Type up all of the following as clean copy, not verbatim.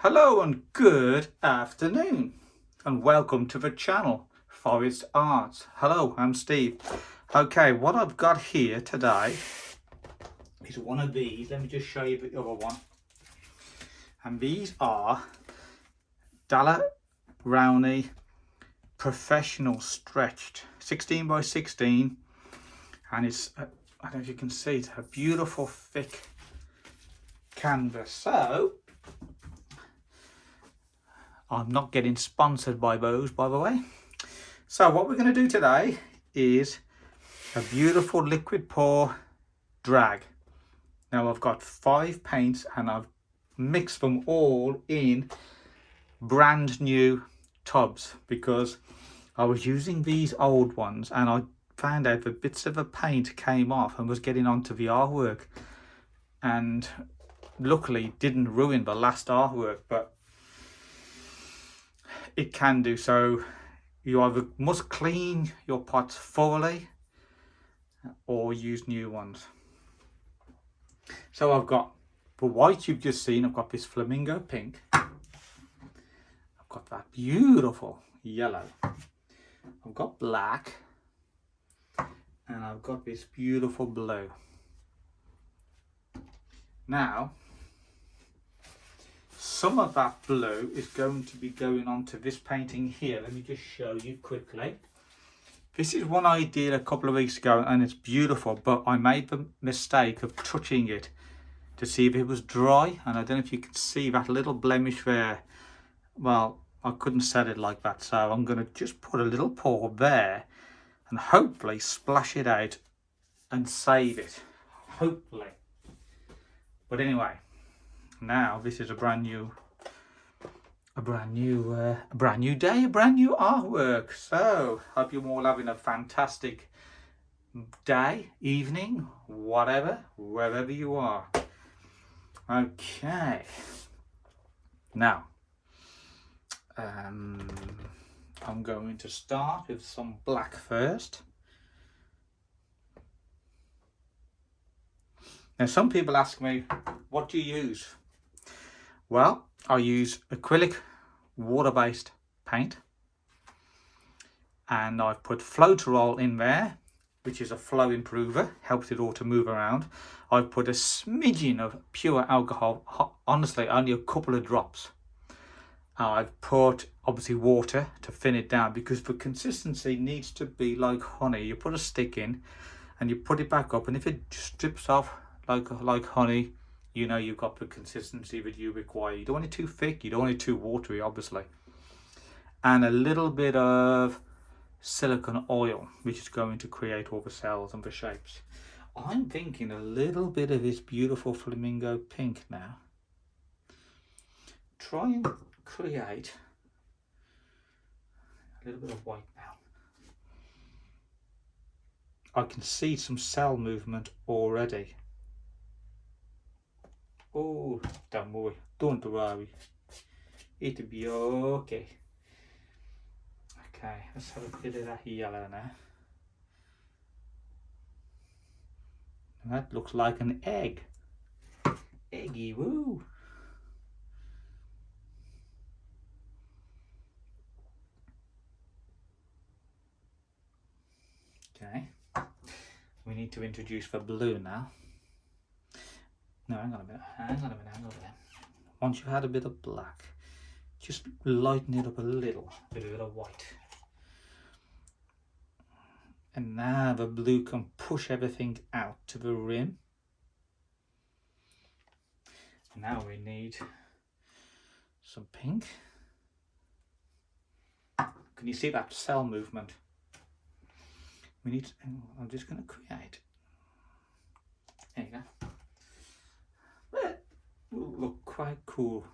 Hello and good afternoon and welcome to the channel Forest Arts. Hello, I'm Steve. Okay, what I've got here today is one of these. Let me just show you the other one. And these are Daler Rowney Professional Stretched 16 by 16, and it's I don't know if you can see, it's a beautiful thick canvas. So I'm not getting sponsored by those, by the way. So what we're going to do today is a beautiful liquid pour drag. Now I've got 5 paints and I've mixed them all in brand new tubs because I was using these old ones and I found out that bits of the paint came off and was getting onto the artwork, and luckily didn't ruin the last artwork, but it can do. So you either must clean your pots thoroughly or use new ones. So I've got the white you've just seen, I've got this flamingo pink, I've got that beautiful yellow, I've got black, and I've got this beautiful blue. Now, some of that blue is going to be going on to this painting here. Let me just show you quickly. This is one I did a couple of weeks ago and it's beautiful, but I made the mistake of touching it to see if it was dry, and I don't know if you can see that little blemish there. Well, I couldn't set it like that, so I'm going to just put a little pour there and hopefully splash it out and save it, hopefully. But anyway, now this is a brand new day, a brand new artwork. So hope you're all having a fantastic day, evening, whatever, wherever you are. Okay, now I'm going to start with some black first. Now some people ask me, what do you use? Well, I use acrylic water-based paint, and I've put Floetrol in there, which is a flow improver, helps it all to move around. I've put a smidgen of pure alcohol, honestly only a couple of drops. I've put obviously water to thin it down because the consistency needs to be like honey. You put a stick in and you put it back up, and if it strips off like honey, you know you've got the consistency that you require. You don't want it too thick, you don't want it too watery, obviously. And a little bit of silicone oil, which is going to create all the cells and the shapes. I'm thinking a little bit of this beautiful flamingo pink now. Try and create a little bit of white now. I can see some cell movement already. Oh, don't worry, it'll be okay. Okay, let's have a bit of that yellow now. And that looks like an egg. Eggy woo. Okay, we need to introduce the blue now. No, hang on a minute. Once you've had a bit of black, just lighten it up a little, with a bit of white. And now the blue can push everything out to the rim. Now we need some pink. Can you see that cell movement? We need, I'm just going to create. There you go. That will look quite cool.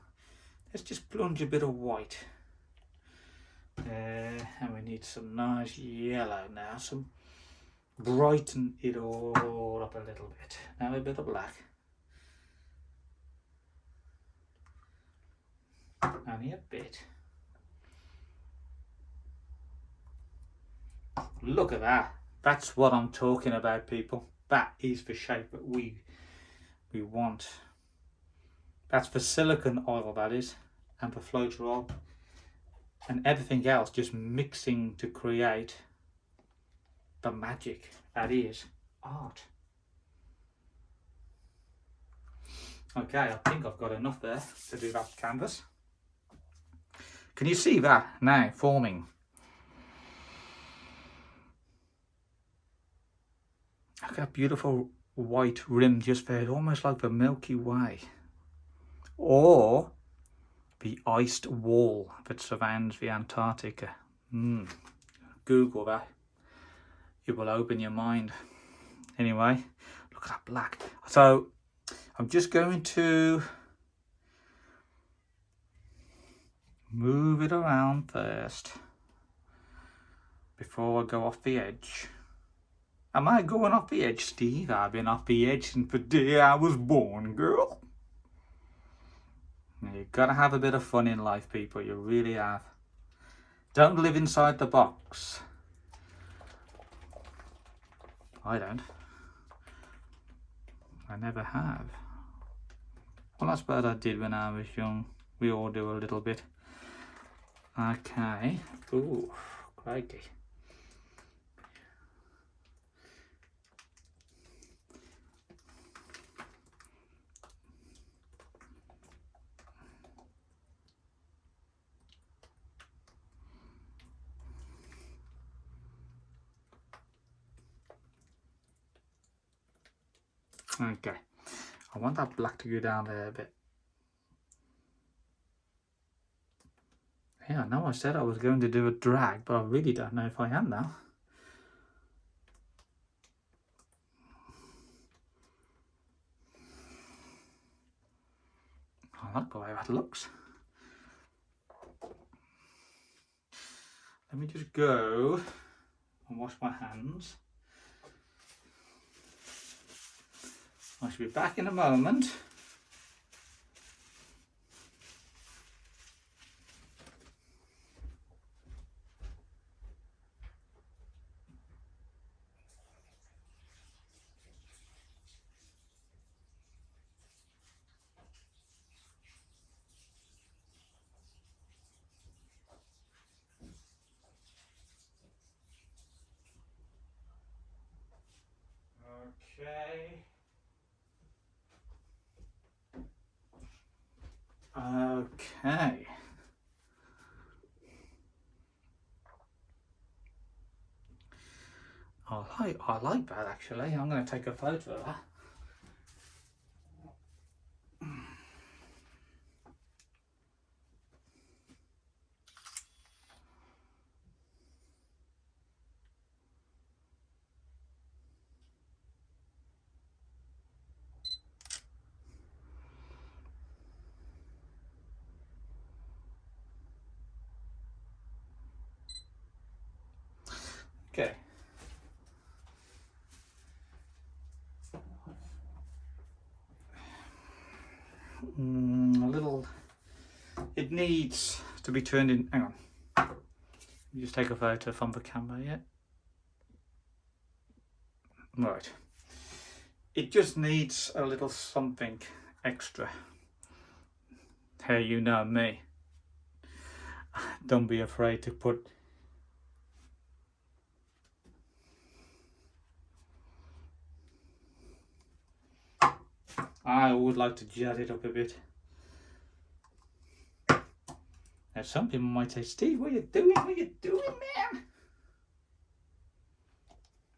Let's just plunge a bit of white. And we need some nice yellow now. Some brighten it all up a little bit. Now a bit of black. Only a bit. Look at that. That's what I'm talking about, people. That is the shape that we want. That's the silicone oil, that is. and the float roll and everything else just mixing to create the magic that is art. Okay, I think I've got enough there to do that canvas. Can you see that now forming? Look at that beautiful white rim just there, almost like the Milky Way. Or the iced wall that surrounds the Antarctica. Google that. It will open your mind. Anyway, look at that black. So I'm just going to move it around first before I go off the edge. Am I going off the edge, Steve? I've been off the edge since the day I was born, girl. You gotta have a bit of fun in life, people. You really have. Don't live inside the box. I don't. I never have. Well, I suppose I did when I was young. We all do a little bit. Okay. Ooh, crikey. Okay. I want that black to go down there a bit. Yeah, I know I said I was going to do a drag, but I really don't know if I am now. I like the way that looks. Let me just go and wash my hands. I should be back in a moment. Okay. Okay. I like that actually. I'm going to take a photo of that. Okay. A little. It needs to be turned in. Hang on. Let me just take a photo from the camera. Yeah. Right. It just needs a little something extra. Hey, you know me. Don't be afraid to put. I would like to jazz it up a bit. Now some people might say, Steve, what are you doing? What are you doing,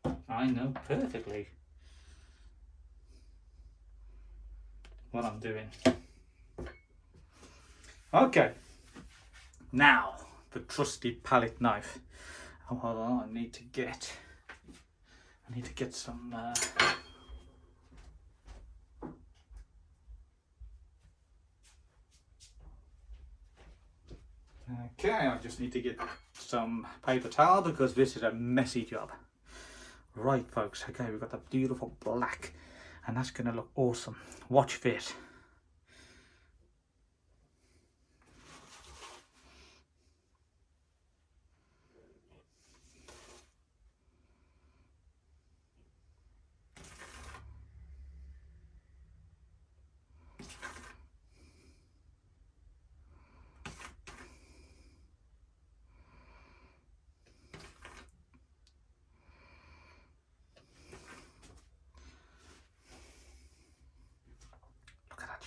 man? I know perfectly what I'm doing. Okay. Now, the trusty palette knife. Oh, hold on, I need to get some okay, I just need to get some paper towel because this is a messy job. Right, folks, okay, we've got the beautiful black and that's going to look awesome. Watch this.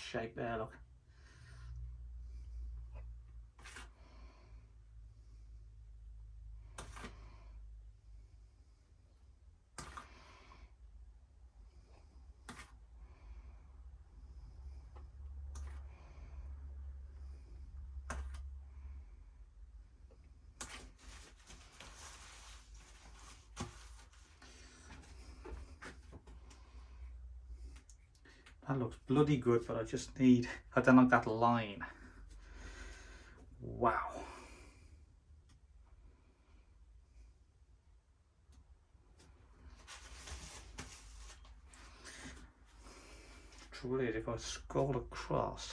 shape there, look. That looks bloody good, but I don't like that line. Wow. Trouble is, if I scroll across,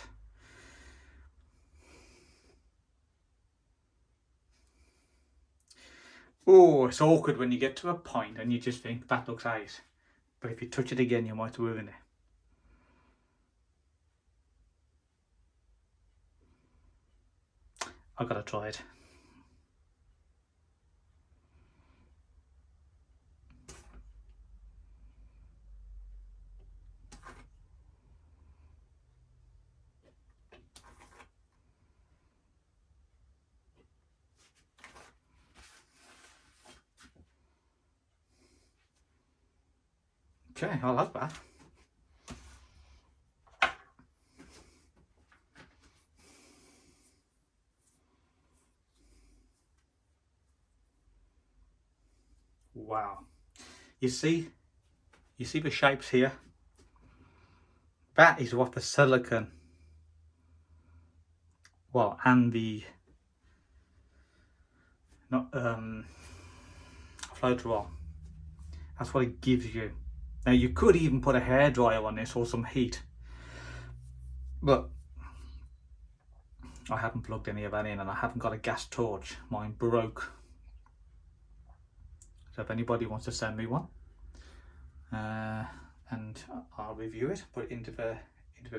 oh, it's awkward when you get to a point and you just think that looks ace, but if you touch it again, you might ruin it. I've got to try it. Okay, I like that. Wow. You see the shapes here? That is what the silicone, well, and the Floetrol, that's what it gives you. Now you could even put a hairdryer on this or some heat, but I haven't plugged any of that in and I haven't got a gas torch. Mine broke. So if anybody wants to send me one, and I'll review it, put it into the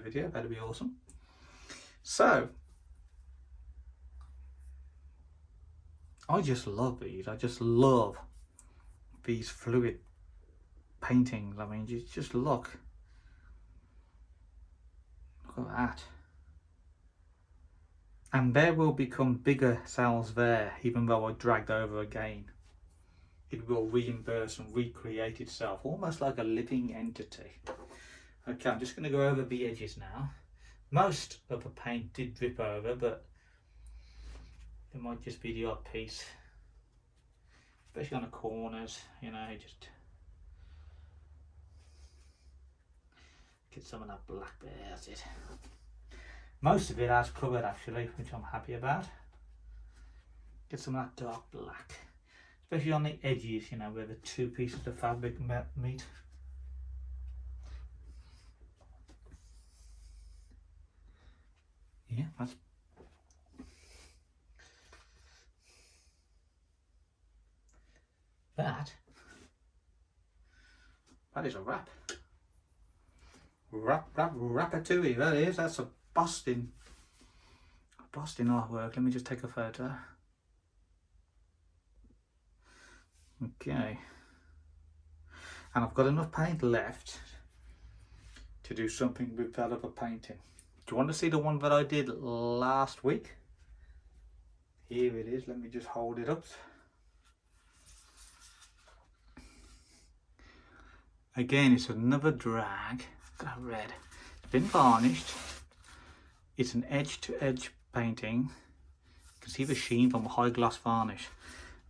video, that'd be awesome. So I just love these. I just love these fluid paintings. I mean, just look at that. And there will become bigger cells there, even though I dragged over again. It will reimburse and recreate itself, almost like a living entity. Okay, I'm just going to go over the edges now. Most of the paint did drip over, but it might just be the odd piece, especially on the corners, you know, just get some of that black there, that's it. Most of it has covered actually, which I'm happy about. Get some of that dark black, especially on the edges, you know, where the two pieces of fabric meet. Yeah, that is a wrap. Ratatouille, that is. That's a Boston artwork. Let me just take a photo. Okay, and I've got enough paint left to do something with that other painting. Do you want to see the one that I did last week? Here it is. Let me just hold it up. Again, it's another drag. Got red. It's been varnished. It's an edge-to-edge painting. You can see the sheen from a high gloss varnish.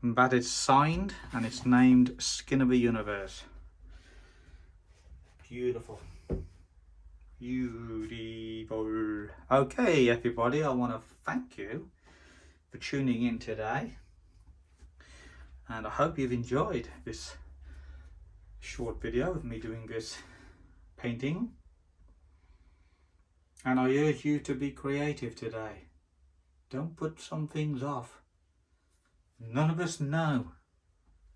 And that is signed and it's named Skin of the Universe. Beautiful. Beautiful. Okay, everybody, I want to thank you for tuning in today. And I hope you've enjoyed this short video of me doing this painting. And I urge you to be creative today. Don't put some things off. None of us know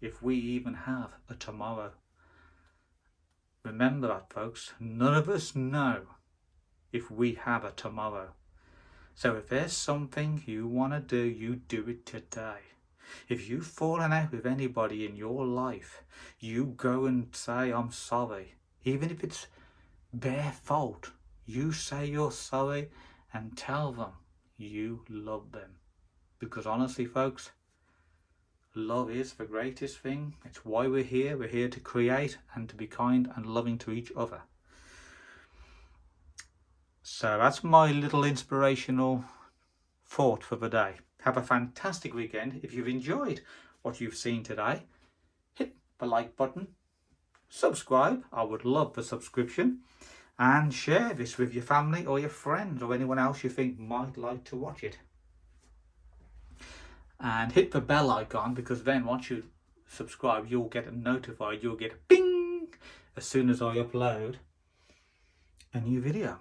if we even have a tomorrow. Remember that, folks. None of us know if we have a tomorrow. So if there's something you want to do, you do it today. If you've fallen out with anybody in your life, you go and say, I'm sorry. Even if it's their fault, You say you're sorry and tell them you love them. Because honestly, folks, love is the greatest thing. It's why we're here. We're here to create and to be kind and loving to each other. So that's my little inspirational thought for the day. Have a fantastic weekend. If you've enjoyed what you've seen today, hit the like button, subscribe. I would love the subscription. And share this with your family or your friends or anyone else you think might like to watch it. And hit the bell icon, because then once you subscribe, you'll get notified. You'll get a ping as soon as I upload a new video.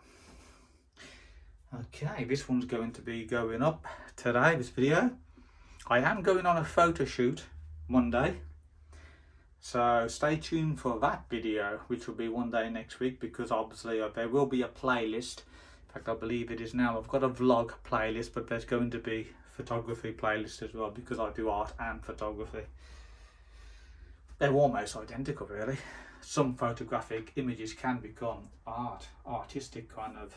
Okay, this one's going to be going up today, this video. I am going on a photo shoot Monday. So stay tuned for that video, which will be one day next week, because obviously there will be a playlist. In fact, I believe it is now. I've got a vlog playlist, but there's going to be photography playlist as well, because I do art and photography. They're almost identical, really. Some photographic images can become artistic kind of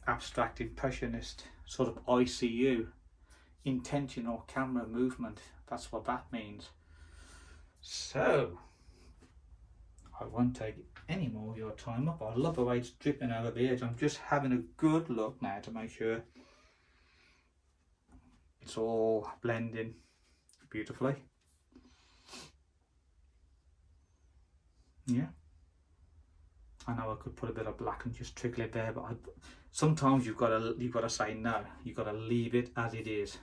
abstract impressionist, sort of ICU, intentional camera movement. That's what that means. So, I won't take any more of your time up. I love the way it's dripping over the edge. I'm just having a good look now to make sure it's all blending beautifully. Yeah. I know I could put a bit of black and just trickle it there, but sometimes you've got to say no. You've got to leave it as it is,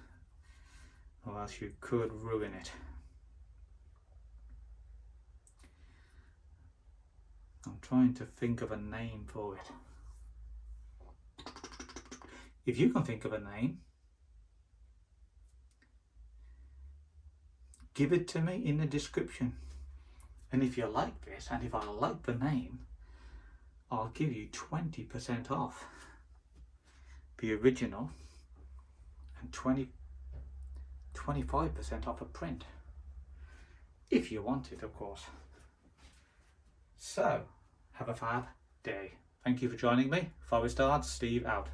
or else you could ruin it. I'm trying to think of a name for it. If you can think of a name, give it to me in the description. And if you like this, and if I like the name, I'll give you 20% off the original and 25% off a print. If you want it, of course. So, have a fab day. Thank you for joining me. Forest Arts, Steve out.